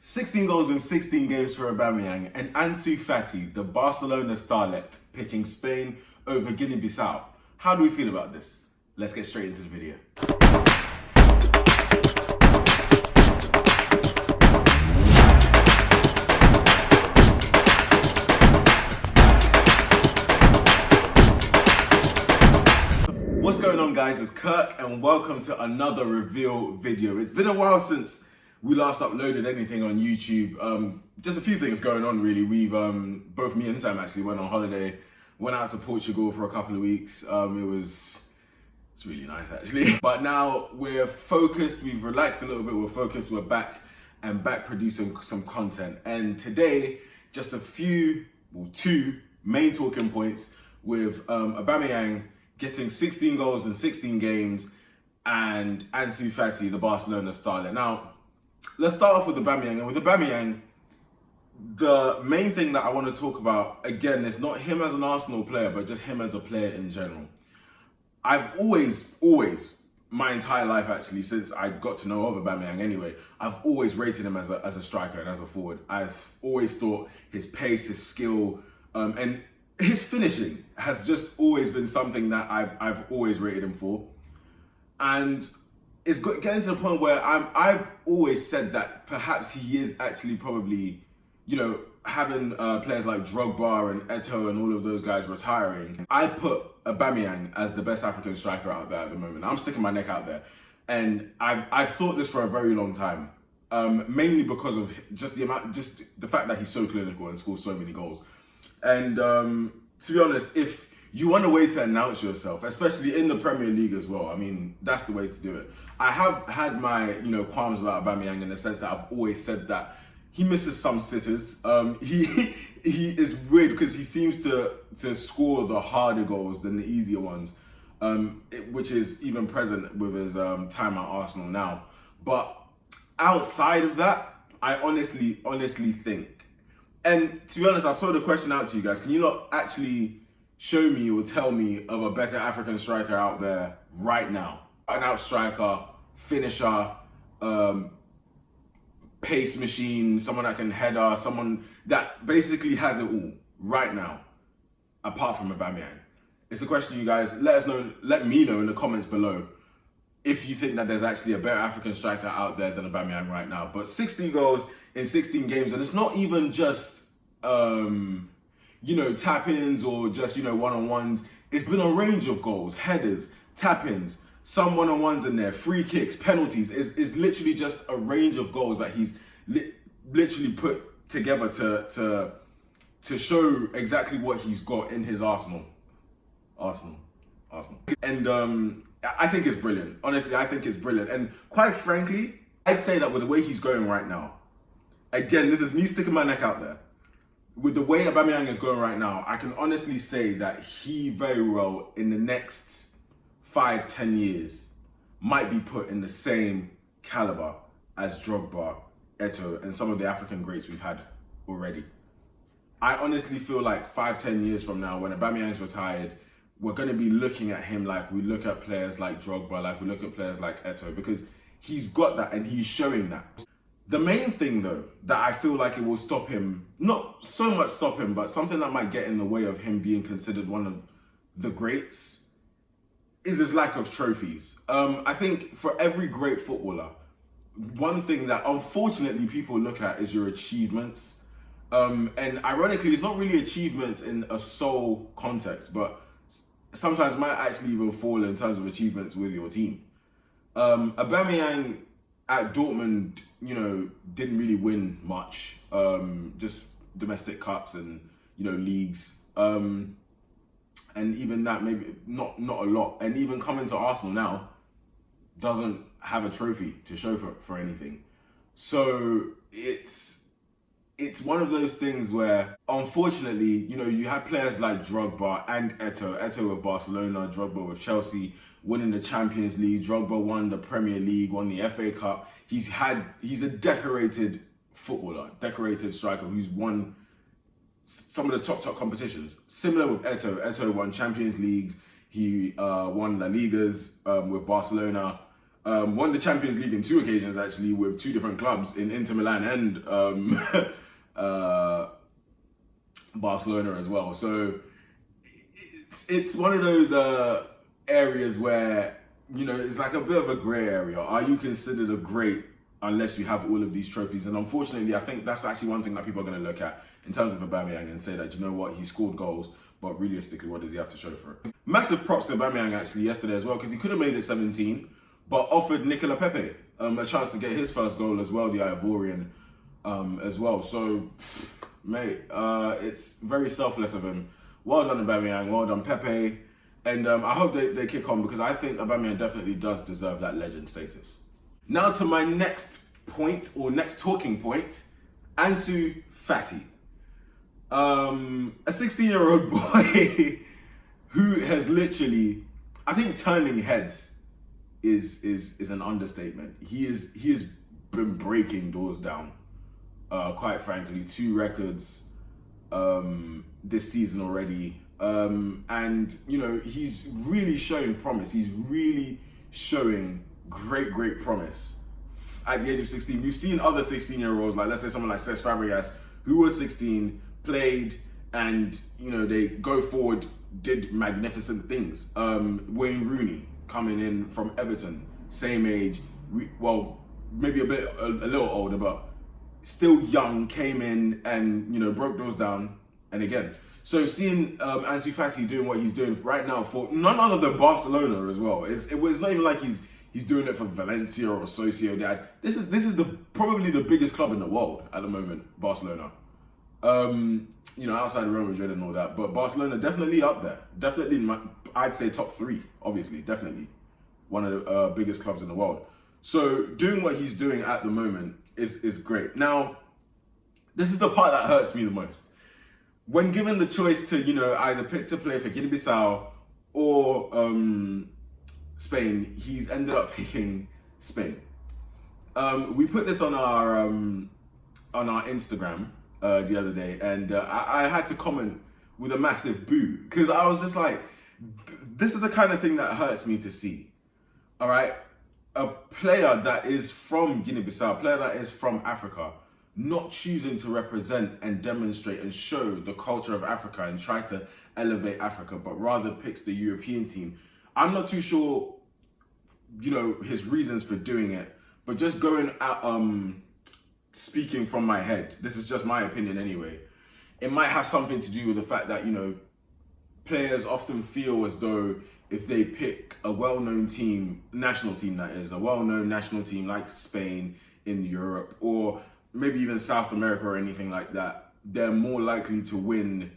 16 goals in 16 games for Aubameyang, and Ansu Fati, the Barcelona starlet, picking Spain over Guinea-Bissau. How do we feel about this? Let's get straight into the video. What's going on, guys? It's Kirk and welcome to another reveal video. It's been a while since we last uploaded anything on YouTube. Just a few things going on really. We've, both me and Sam actually went on holiday, went out to Portugal for a couple of weeks. It's really nice actually. But now we're focused, we've relaxed a little bit, we're focused, we're back producing some content. And today, just two main talking points with Aubameyang getting 16 goals in 16 games and Ansu Fati, the Barcelona starlet. Now, let's start off with Aubameyang. And with Aubameyang, the main thing that I want to talk about, again, is not him as an Arsenal player, but just him as a player in general. I've always, my entire life actually, since I got to know of Aubameyang anyway, I've always rated him as a striker and as a forward. I've always thought his pace, his skill, and his finishing has just always been something that I've always rated him for. And it's getting to the point where I've always said that perhaps he is actually probably, you know, having players like Drogba and Eto'o and all of those guys retiring. I put Aubameyang as the best African striker out there at the moment. I'm sticking my neck out there. And I've thought this for a very long time. Mainly because of just the fact that he's so clinical and scores so many goals. And to be honest, if you want a way to announce yourself, especially in the Premier League as well, I mean, that's the way to do it. I have had my, qualms about Aubameyang in the sense that I've always said that he misses some sitters. He is weird because he seems to score the harder goals than the easier ones, which is even present with his time at Arsenal now. But outside of that, I honestly think, and to be honest, I'll throw the question out to you guys. Can you not actually show me or tell me of a better African striker out there right now? An out striker, finisher, pace machine, someone that can header, someone that basically has it all right now, apart from Aubameyang. It's a question, you guys. Let me know in the comments below if you think that there's actually a better African striker out there than Aubameyang right now. But 16 goals in 16 games, and it's not even just tap-ins or just one-on-ones. It's been a range of goals, headers, tap-ins, some one-on-ones in there, free kicks, penalties. It's literally just a range of goals that he's literally put together to show exactly what he's got in his Arsenal. And I think it's brilliant. Honestly, I think it's brilliant. And quite frankly, I'd say that with the way he's going right now, again, this is me sticking my neck out there. With the way Aubameyang is going right now, I can honestly say that he very well, in the next 5-10 years, might be put in the same caliber as Drogba, Eto'o, and some of the African greats we've had already. I honestly feel like 5-10 years from now, when Aubameyang's retired, we're going to be looking at him like we look at players like Drogba, like we look at players like Eto'o, because he's got that and he's showing that. The main thing though, that I feel like it will stop him, not so much stop him, but something that might get in the way of him being considered one of the greats, is his lack of trophies. I think for every great footballer, one thing that unfortunately people look at is your achievements. And ironically, it's not really achievements in a sole context, but sometimes might actually even fall in terms of achievements with your team. Aubameyang at Dortmund, didn't really win much. Just domestic cups and, leagues. And even that, maybe not a lot. And even coming to Arsenal now, doesn't have a trophy to show for anything. So it's one of those things where, unfortunately, you had players like Drogba and Eto'o with Barcelona, Drogba with Chelsea, winning the Champions League. Drogba won the Premier League, won the FA Cup. He's a decorated footballer, decorated striker who's won some of the top competitions. Similar with Eto'o. Eto'o won Champions Leagues. He won La Ligas with Barcelona. Won the Champions League in 2 occasions actually with 2 different clubs in Inter Milan and Barcelona as well. So it's one of those areas where, you know, it's like a bit of a grey area. Are you considered a great unless you have all of these trophies? And unfortunately, I think that's actually one thing that people are going to look at in terms of Aubameyang and say that, you know what, he scored goals, but realistically, what does he have to show for it? Massive props to Aubameyang actually yesterday as well, because he could have made it 17, but offered Nicola Pepe a chance to get his first goal as well, the Ivorian as well. So, mate, it's very selfless of him. Well done, Aubameyang. Well done, Pepe. And I hope they kick on, because I think Aubameyang definitely does deserve that legend status. Now to my next point, or next talking point, Ansu Fati. A 16-year-old boy who has literally, I think turning heads is an understatement. He has been breaking doors down, quite frankly. 2 records this season already. And, you know, he's really showing promise. He's really showing great promise at the age of 16. We've seen other 16-year-olds, like let's say someone like Cesc Fabregas, who was 16, played, and, you know, they go forward, did magnificent things. Wayne Rooney coming in from Everton, same age, well, maybe a little older, but still young, came in and, you know, broke doors down. And again, so seeing Ansu Fati doing what he's doing right now for none other than Barcelona as well. It's not even like he's doing it for Valencia or Sociedad. This is probably the biggest club in the world at the moment, Barcelona. You know, outside of Real Madrid and all that, but Barcelona definitely up there. Definitely, I'd say top 3. Obviously, definitely one of the biggest clubs in the world. So doing what he's doing at the moment is great. Now, this is the part that hurts me the most. When given the choice to, you know, either pick to play for Guinea-Bissau or Spain, he's ended up picking Spain. We put this on our Instagram the other day, and I had to comment with a massive boo, because I was just like, this is the kind of thing that hurts me to see. All right, a player that is from Guinea-Bissau, a player that is from Africa, not choosing to represent and demonstrate and show the culture of Africa and try to elevate Africa, but rather picks the European team. I'm not too sure, you know, his reasons for doing it, but just going at, speaking from my head, this is just my opinion anyway, it might have something to do with the fact that, you know, players often feel as though if they pick a well-known team, national team that is, a well-known national team like Spain in Europe, or maybe even South America or anything like that, they're more likely to win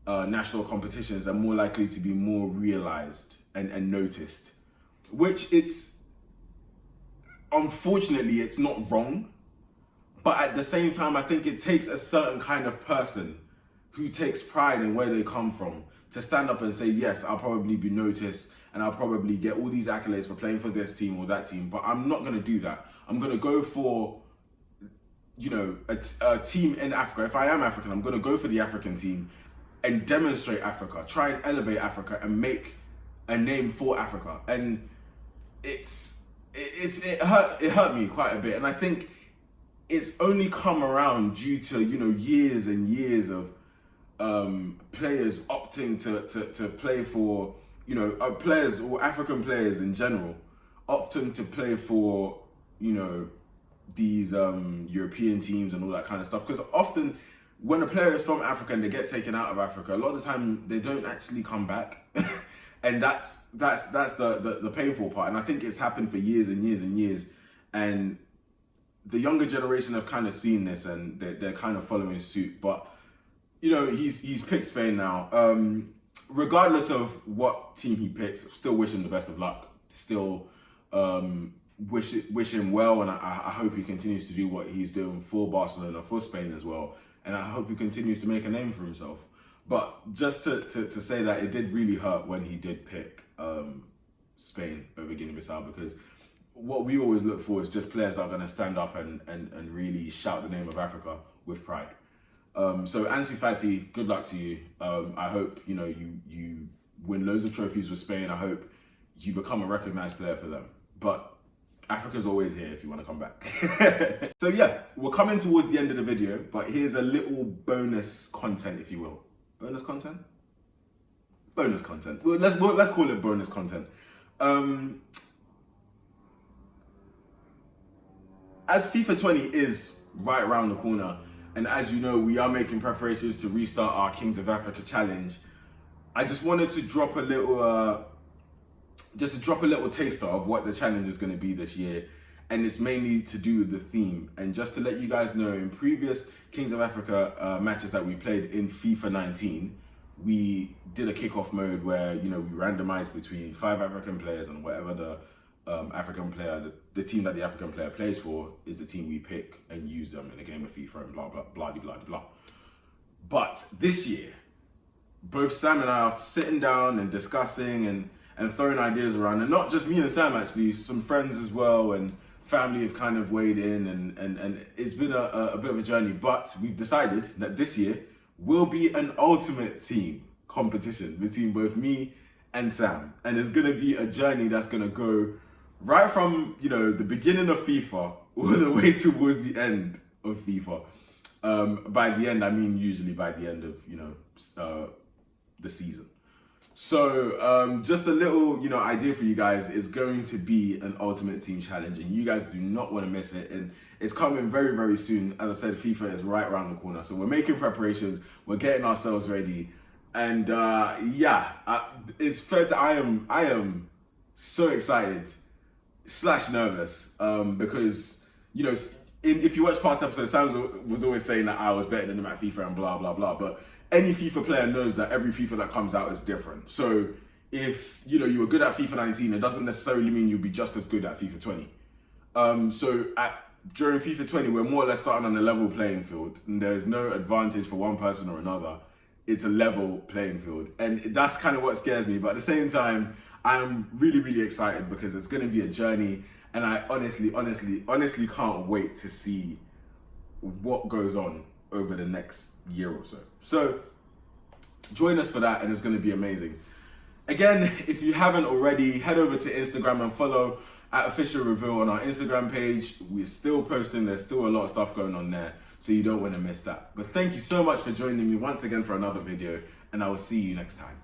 national competitions and more likely to be more realized and noticed. Which unfortunately, it's not wrong. But at the same time, I think it takes a certain kind of person who takes pride in where they come from to stand up and say, yes, I'll probably be noticed and I'll probably get all these accolades for playing for this team or that team, but I'm not going to do that. I'm going to go for, you know, a team in Africa. If I am African, I'm going to go for the African team and demonstrate Africa, try and elevate Africa and make a name for Africa. And it hurt me quite a bit. And I think it's only come around due to, you know, years and years of players opting to play for, you know, players or African players in general opting to play for, you know, these European teams and all that kind of stuff. Because often when a player is from Africa and they get taken out of Africa, a lot of the time they don't actually come back. And that's the painful part. And I think it's happened for years and years and years. And the younger generation have kind of seen this and they're kind of following suit. But, you know, he's picked Spain now. Regardless of what team he picks, still wish him the best of luck. Still wish him well, and I hope he continues to do what he's doing for Barcelona, for Spain as well. And I hope he continues to make a name for himself. But just to say that it did really hurt when he did pick Spain over Guinea-Bissau, because what we always look for is just players that are going to stand up and really shout the name of Africa with pride. So Ansu Fati, good luck to you. I hope, you know, you win loads of trophies with Spain. I hope you become a recognised player for them. But Africa's always here if you want to come back. So yeah, we're coming towards the end of the video, but here's a little bonus content, if you will. Bonus content? Bonus content. Well, let's call it bonus content. As FIFA 20 is right around the corner, and as you know, we are making preparations to restart our Kings of Africa challenge, I just wanted to drop a little, taster of what the challenge is going to be this year. And it's mainly to do with the theme. And just to let you guys know, in previous Kings of Africa matches that we played in FIFA 19, we did a kickoff mode where, you know, we randomized between 5 African players, and whatever the African player, the team that the African player plays for is the team we pick and use them in a game of FIFA and blah, blah, blah, blah, blah, blah. But this year, both Sam and I, after sitting down and discussing and throwing ideas around, and not just me and Sam actually, some friends as well and family have kind of weighed in, and it's been a bit of a journey, but we've decided that this year will be an ultimate team competition between both me and Sam. And it's gonna be a journey that's gonna go right from, you know, the beginning of FIFA all the way towards the end of FIFA. By the end, I mean usually by the end of, you know, the season. So just a little, you know, idea for you guys is going to be an ultimate team challenge, and you guys do not want to miss it. And it's coming very, very soon. As I said, FIFA is right around the corner, so we're making preparations, we're getting ourselves ready, and it's fair to I am so excited / nervous because, you know, if you watch past episodes, Sam was always saying that I was better than him at FIFA and blah blah blah, but any FIFA player knows that every FIFA that comes out is different. So if, you know, you were good at FIFA 19, it doesn't necessarily mean you'll be just as good at FIFA 20. During FIFA 20, we're more or less starting on a level playing field, and there's no advantage for one person or another. It's a level playing field, and that's kind of what scares me. But at the same time, I'm really, really excited because it's going to be a journey, and I honestly can't wait to see what goes on over the next year or so. So join us for that, and it's going to be amazing. Again, if you haven't already, head over to Instagram and follow @officialreveal on our Instagram page. We're still posting, there's still a lot of stuff going on there, so you don't want to miss that. But thank you so much for joining me once again for another video, and I will see you next time.